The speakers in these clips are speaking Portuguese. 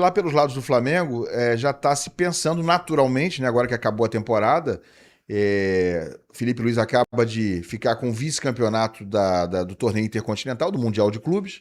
Lá pelos lados do Flamengo, já está se pensando naturalmente, né, agora que acabou a temporada, Felipe Luiz acaba de ficar com o vice-campeonato do torneio intercontinental, do Mundial de Clubes.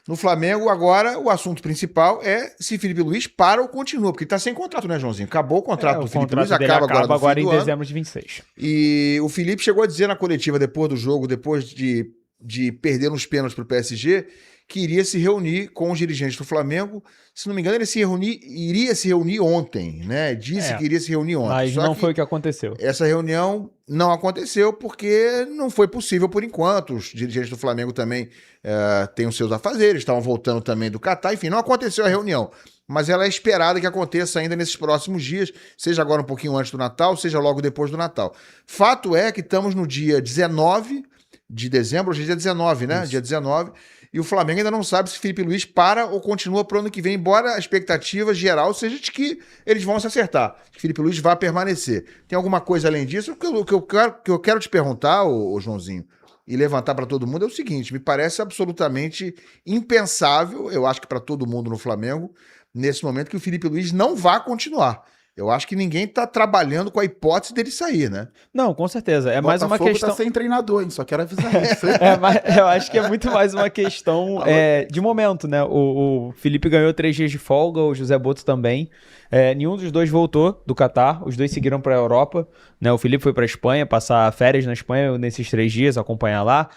No Flamengo, agora, o assunto principal é se Felipe Luiz para ou continua, porque ele está sem contrato, né, Joãozinho? Acabou o contrato do Felipe Luiz, acaba agora em dezembro de 26. E o Felipe chegou a dizer na coletiva depois do jogo, depois de perder nos pênaltis para o PSG, que iria se reunir com os dirigentes do Flamengo. Se não me engano, ele iria se reunir ontem, né? Disse que iria se reunir ontem. Mas não foi o que aconteceu. Essa reunião não aconteceu porque não foi possível por enquanto. Os dirigentes do Flamengo também têm os seus afazeres, estavam voltando também do Catar. Enfim, não aconteceu a reunião. Mas ela é esperada que aconteça ainda nesses próximos dias, seja agora um pouquinho antes do Natal, seja logo depois do Natal. Fato é que estamos no dia 19 de dezembro, hoje é dia 19, né? Isso. Dia 19. E o Flamengo ainda não sabe se Felipe Luiz para ou continua para o ano que vem, embora a expectativa geral seja de que eles vão se acertar, que Felipe Luiz vai permanecer. Tem alguma coisa além disso? O que eu quero te perguntar, ô Joãozinho, e levantar para todo mundo é o seguinte: me parece absolutamente impensável, eu acho que para todo mundo no Flamengo, nesse momento, que o Felipe Luiz não vá continuar. Eu acho que ninguém está trabalhando com a hipótese dele sair, né? Não, com certeza. É mais uma questão... tá sem treinador, hein? Só quero avisar isso. Eu acho que é muito mais uma questão de momento, né? O Felipe ganhou 3 dias de folga, o José Boto também. Nenhum dos dois voltou do Catar, os dois seguiram para a Europa, né? O Felipe foi para a Espanha, passar férias na Espanha nesses 3 dias, acompanhar lá.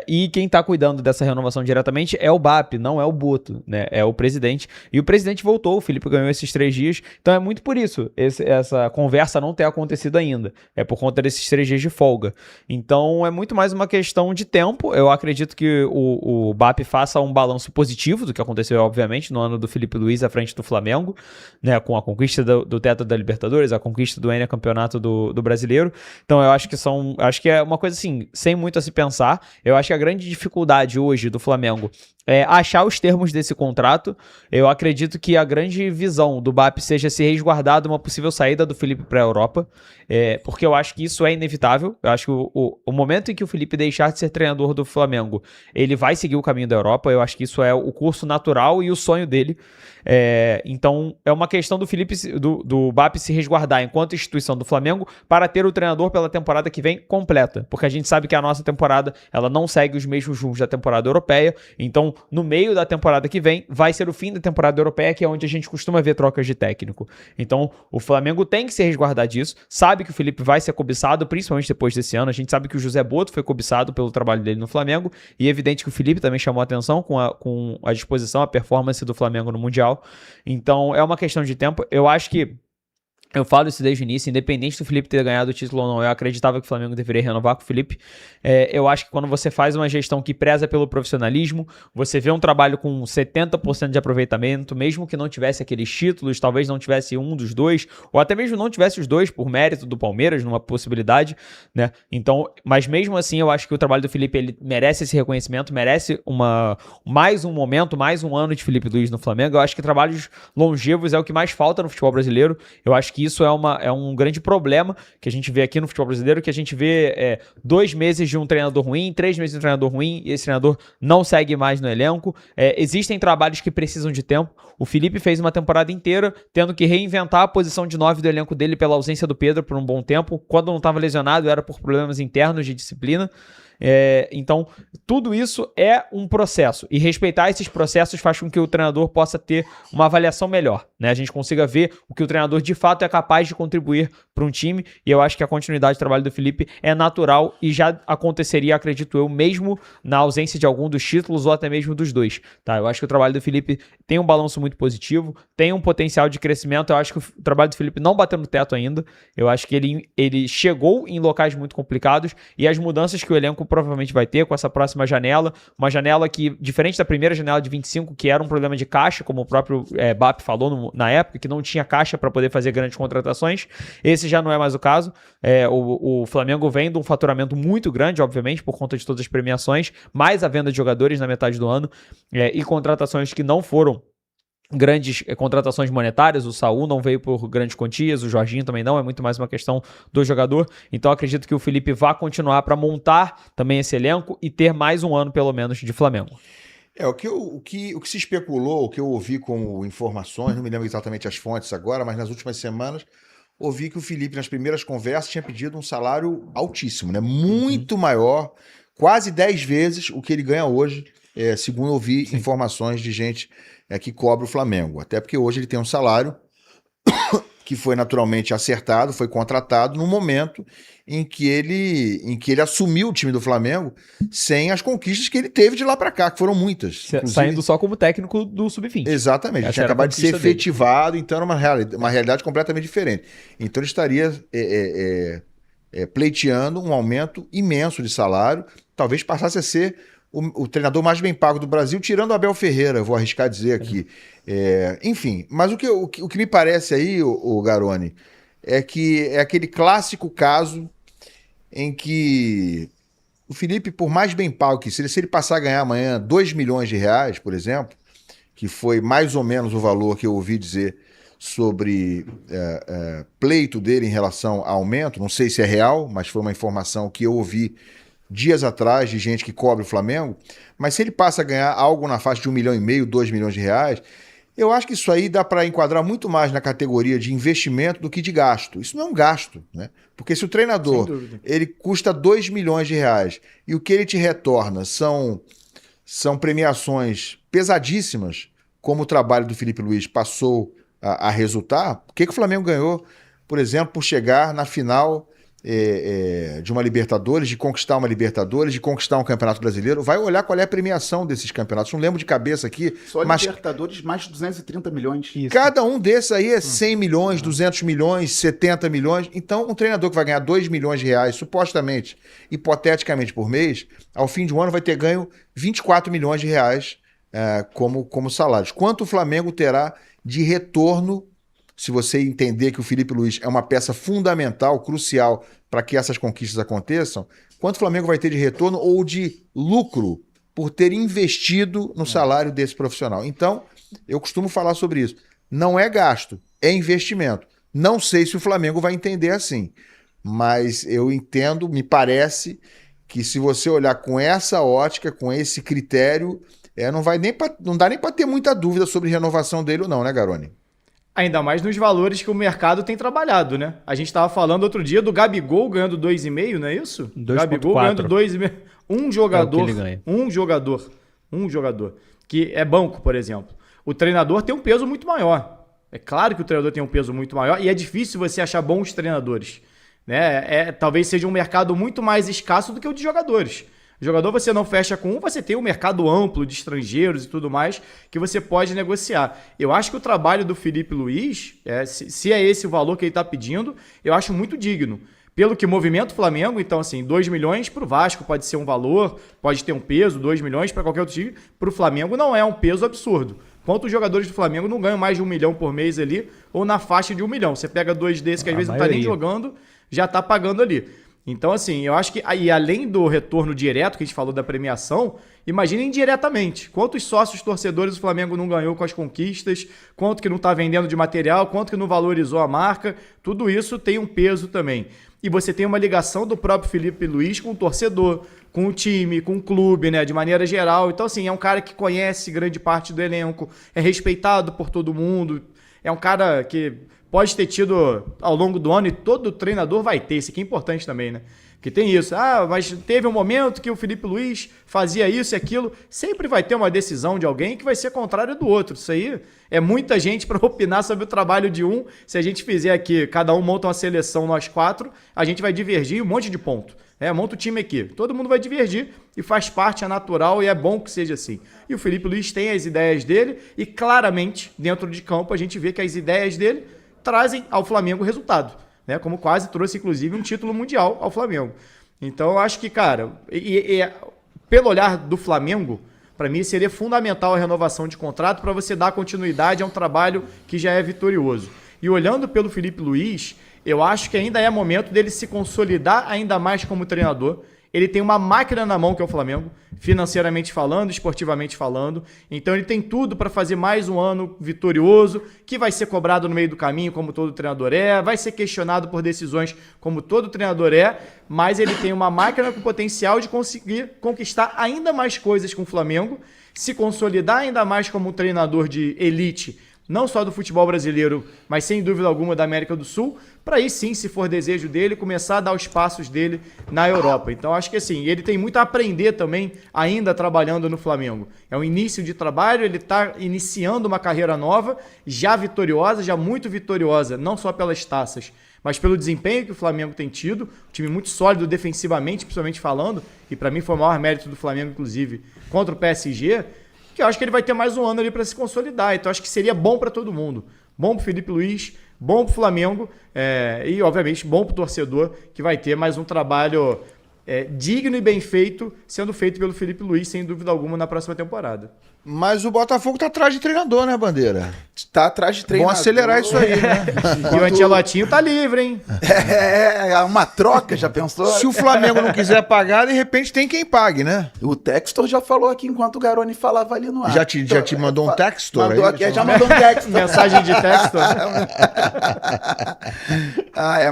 E quem está cuidando dessa renovação diretamente é o BAP, não é o Boto, né? É o presidente. E o presidente voltou, o Felipe ganhou esses 3 dias. Então é muito por isso, essa conversa não ter acontecido ainda. É por conta desses 3 dias de folga. Então é muito mais uma questão de tempo. Eu acredito que o BAP faça um balanço positivo do que aconteceu, obviamente, no ano do Felipe Luiz à frente do Flamengo, né, com a conquista do teto da Libertadores, a conquista do N campeonato do Brasileiro. Então eu acho que é uma coisa assim, sem muito a se pensar. Eu acho que a grande dificuldade hoje do Flamengo é achar os termos desse contrato. Eu acredito que a grande visão do BAP seja se resguardar de uma possível saída do Felipe para a Europa, porque eu acho que isso é inevitável. Eu acho que o momento em que o Felipe deixar de ser treinador do Flamengo, ele vai seguir o caminho da Europa. Eu acho que isso é o curso natural e o sonho dele. Então é uma questão do Felipe, do BAP se resguardar enquanto instituição do Flamengo para ter o treinador pela temporada que vem completa, porque a gente sabe que a nossa temporada ela não segue os mesmos rumos da temporada europeia. Então no meio da temporada que vem vai ser o fim da temporada europeia, que é onde a gente costuma ver trocas de técnico. Então o Flamengo tem que se resguardar disso, sabe que o Felipe vai ser cobiçado, principalmente depois desse ano. A gente sabe que o José Boto foi cobiçado pelo trabalho dele no Flamengo, e é evidente que o Felipe também chamou a atenção com a disposição, a performance do Flamengo no Mundial. Então é uma questão de tempo. Eu acho que eu falo isso desde o início, independente do Felipe ter ganhado o título ou não, eu acreditava que o Flamengo deveria renovar com o Felipe. Eu acho que quando você faz uma gestão que preza pelo profissionalismo, você vê um trabalho com 70% de aproveitamento, mesmo que não tivesse aqueles títulos, talvez não tivesse um dos dois, ou até mesmo não tivesse os dois por mérito do Palmeiras, numa possibilidade, né? Então, mas mesmo assim, eu acho que o trabalho do Felipe, ele merece esse reconhecimento, merece mais um momento, mais um ano de Felipe Luiz no Flamengo. Eu acho que trabalhos longevos é o que mais falta no futebol brasileiro. Eu acho que isso é um grande problema que a gente vê aqui no futebol brasileiro, que a gente vê 2 meses de um treinador ruim, 3 meses de um treinador ruim, e esse treinador não segue mais no elenco. Existem trabalhos que precisam de tempo. O Felipe fez uma temporada inteira tendo que reinventar a posição de 9 do elenco dele pela ausência do Pedro por um bom tempo. Quando não estava lesionado, era por problemas internos de disciplina. Então, tudo isso é um processo, e respeitar esses processos faz com que o treinador possa ter uma avaliação melhor, né? A gente consiga ver o que o treinador de fato é capaz de contribuir para um time, e eu acho que a continuidade do trabalho do Felipe é natural e já aconteceria, acredito eu, mesmo na ausência de algum dos títulos ou até mesmo dos dois, tá? Eu acho que o trabalho do Felipe tem um balanço muito positivo, tem um potencial de crescimento. Eu acho que o trabalho do Felipe não bateu no teto ainda. Eu acho que ele chegou em locais muito complicados, e as mudanças que o elenco provavelmente vai ter com essa próxima janela, uma janela que, diferente da primeira janela de 25, que era um problema de caixa, como o próprio BAP falou na época, que não tinha caixa para poder fazer grandes contratações, esse já não é mais o caso. O Flamengo vem de um faturamento muito grande, obviamente, por conta de todas as premiações, mais a venda de jogadores na metade do ano, e contratações que não foram grandes contratações monetárias. O Saúl não veio por grandes quantias, o Jorginho também não, é muito mais uma questão do jogador. Então acredito que o Felipe vá continuar para montar também esse elenco e ter mais um ano pelo menos de Flamengo. O que se especulou, o que eu ouvi como informações, não me lembro exatamente as fontes agora, mas nas últimas semanas ouvi que o Felipe, nas primeiras conversas, tinha pedido um salário altíssimo, né? Muito maior, quase 10 vezes o que ele ganha hoje, segundo eu ouvi informações de gente que cobre o Flamengo. Até porque hoje ele tem um salário que foi naturalmente acertado, foi contratado no momento em que ele assumiu o time do Flamengo sem as conquistas que ele teve de lá para cá, que foram muitas. Saindo só como técnico do Sub-20. Exatamente, tinha acabado de ser efetivado, então era uma realidade completamente diferente. Então ele estaria pleiteando um aumento imenso de salário, talvez passasse a ser o treinador mais bem pago do Brasil, tirando o Abel Ferreira, eu vou arriscar dizer aqui. Enfim, mas o que me parece aí, o Garoni, é que é aquele clássico caso em que o Felipe, por mais bem pago que seja, se ele passar a ganhar amanhã 2 milhões de reais, por exemplo, que foi mais ou menos o valor que eu ouvi dizer sobre pleito dele em relação a aumento, não sei se é real, mas foi uma informação que eu ouvi dias atrás de gente que cobre o Flamengo, mas se ele passa a ganhar algo na faixa de 1,5 milhão, 2 milhões de reais, eu acho que isso aí dá para enquadrar muito mais na categoria de investimento do que de gasto. Isso não é um gasto, né? Porque se o treinador ele custa 2 milhões de reais e o que ele te retorna são premiações pesadíssimas, como o trabalho do Felipe Luiz passou a resultar, o que o Flamengo ganhou, por exemplo, por chegar na final de uma Libertadores, de conquistar uma Libertadores, de conquistar um Campeonato Brasileiro, vai olhar qual é a premiação desses campeonatos. Não lembro de cabeça aqui. Só mas Libertadores, mais de 230 milhões. Isso. Cada um desses aí é 100 milhões, 200 milhões, 70 milhões. Então, um treinador que vai ganhar 2 milhões de reais, supostamente, hipoteticamente por mês, ao fim de um ano vai ter ganho 24 milhões de reais como salários. Quanto o Flamengo terá de retorno, se você entender que o Felipe Luiz é uma peça fundamental, crucial para que essas conquistas aconteçam, quanto o Flamengo vai ter de retorno ou de lucro por ter investido no salário desse profissional? Então, eu costumo falar sobre isso. Não é gasto, é investimento. Não sei se o Flamengo vai entender assim, mas eu entendo, me parece que se você olhar com essa ótica, com esse critério, não dá nem para ter muita dúvida sobre renovação dele ou não, né, Garoni? Ainda mais nos valores que o mercado tem trabalhado, né? A gente estava falando outro dia do Gabigol ganhando 2,5, não é isso? 2,4. Gabigol ganhando 2,5. Um jogador, É o que ele ganha. um jogador, que é banco, por exemplo. O treinador tem um peso muito maior. É claro que o treinador tem um peso muito maior e é difícil você achar bons treinadores, né? Talvez seja um mercado muito mais escasso do que o de jogadores. Jogador você não fecha com um, você tem um mercado amplo de estrangeiros e tudo mais que você pode negociar. Eu acho que o trabalho do Felipe Luiz, se é esse o valor que ele está pedindo, eu acho muito digno. Pelo que movimenta o Flamengo, então assim, 2 milhões para o Vasco pode ser um valor, pode ter um peso, 2 milhões para qualquer outro time, para o Flamengo não é um peso absurdo. Quantos jogadores do Flamengo não ganham mais de 1 milhão por mês ali, ou na faixa de 1 milhão? Você pega 2 desses que às vezes não está nem jogando, já está pagando ali. Então, assim, eu acho que, e além do retorno direto, que a gente falou da premiação, imagina indiretamente. Quantos sócios torcedores o Flamengo não ganhou com as conquistas, quanto que não está vendendo de material, quanto que não valorizou a marca, tudo isso tem um peso também. E você tem uma ligação do próprio Felipe Luiz com o torcedor, com o time, com o clube, né, de maneira geral. Então, assim, é um cara que conhece grande parte do elenco, é respeitado por todo mundo, é um cara que pode ter tido ao longo do ano, e todo treinador vai ter, isso aqui é importante também, né? Que tem isso, mas teve um momento que o Felipe Luiz fazia isso e aquilo, sempre vai ter uma decisão de alguém que vai ser contrária do outro. Isso aí é muita gente para opinar sobre o trabalho de um. Se a gente fizer aqui, cada um monta uma seleção, nós 4, a gente vai divergir um monte de ponto. Monta o time aqui, todo mundo vai divergir e faz parte, é natural e é bom que seja assim. E o Felipe Luiz tem as ideias dele e claramente, dentro de campo, a gente vê que as ideias dele trazem ao Flamengo resultado, né? Como quase trouxe, inclusive, um título mundial ao Flamengo. Então, eu acho que, cara, pelo olhar do Flamengo, para mim seria fundamental a renovação de contrato para você dar continuidade a um trabalho que já é vitorioso. E olhando pelo Felipe Luiz, eu acho que ainda é momento dele se consolidar ainda mais como treinador. Ele tem uma máquina na mão que é o Flamengo, financeiramente falando, esportivamente falando. Então ele tem tudo para fazer mais um ano vitorioso, que vai ser cobrado no meio do caminho, como todo treinador vai ser questionado por decisões, como todo treinador mas ele tem uma máquina com potencial de conseguir conquistar ainda mais coisas com o Flamengo, se consolidar ainda mais como um treinador de elite, não só do futebol brasileiro, mas sem dúvida alguma da América do Sul, para aí sim, se for desejo dele, começar a dar os passos dele na Europa. Então acho que assim, ele tem muito a aprender também, ainda trabalhando no Flamengo. É um início de trabalho, ele está iniciando uma carreira nova, já vitoriosa, já muito vitoriosa, não só pelas taças, mas pelo desempenho que o Flamengo tem tido, um time muito sólido defensivamente, principalmente falando, e para mim foi o maior mérito do Flamengo, inclusive, contra o PSG, que eu acho que ele vai ter mais um ano ali para se consolidar. Então acho que seria bom para todo mundo. Bom pro Felipe Luiz, bom pro Flamengo e, obviamente, bom pro torcedor, que vai ter mais um trabalho digno e bem feito, sendo feito pelo Felipe Luiz, sem dúvida alguma, na próxima temporada. Mas o Botafogo tá atrás de treinador, né, Bandeira? Tá atrás de treinador. Bom acelerar isso aí, né? E o Ancelotinho tá livre, hein? É uma troca, já pensou? Se o Flamengo não quiser pagar, de repente tem quem pague, né? O Textor já falou aqui enquanto o Garoni falava ali no ar. Já te mandou um Textor mandou aí? aqui, já mandou um Textor. Mensagem de texto.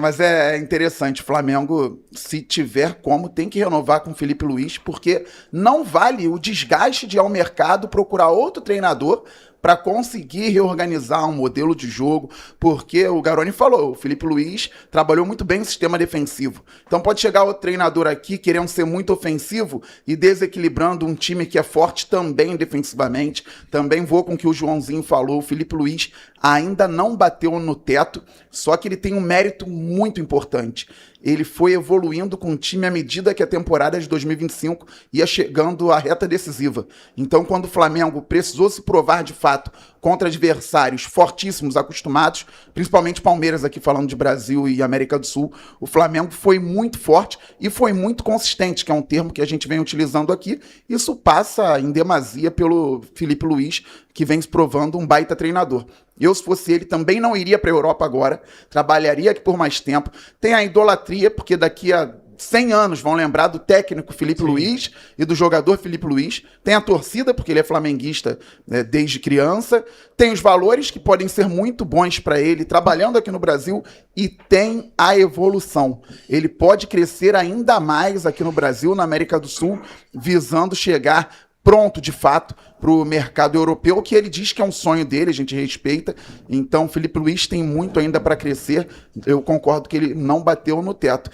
Mas é interessante. O Flamengo, se tiver como, tem que renovar com o Felipe Luiz, porque não vale o desgaste de ir ao mercado procurar outro treinador para conseguir reorganizar um modelo de jogo, porque o Garoni falou, o Felipe Luiz trabalhou muito bem no sistema defensivo. Então pode chegar outro treinador aqui querendo ser muito ofensivo e desequilibrando um time que é forte também defensivamente. Também vou com o que o Joãozinho falou, o Felipe Luiz ainda não bateu no teto, só que ele tem um mérito muito importante. Ele foi evoluindo com o time à medida que a temporada de 2025 ia chegando à reta decisiva. Então, quando o Flamengo precisou se provar de fato contra adversários fortíssimos, acostumados, principalmente Palmeiras aqui falando de Brasil e América do Sul, o Flamengo foi muito forte e foi muito consistente, que é um termo que a gente vem utilizando aqui. Isso passa em demasia pelo Felipe Luiz, que vem se provando um baita treinador. Eu, se fosse ele, também não iria para a Europa agora, trabalharia aqui por mais tempo. Tem a idolatria, porque daqui a 100 anos vão lembrar do técnico Felipe Luiz e do jogador Felipe Luiz. Tem a torcida, porque ele é flamenguista desde criança. Tem os valores, que podem ser muito bons para ele, trabalhando aqui no Brasil. E tem a evolução. Ele pode crescer ainda mais aqui no Brasil, na América do Sul, visando chegar pronto, de fato, para o mercado europeu, que ele diz que é um sonho dele, a gente respeita. Então, Felipe Luiz tem muito ainda para crescer. Eu concordo que ele não bateu no teto.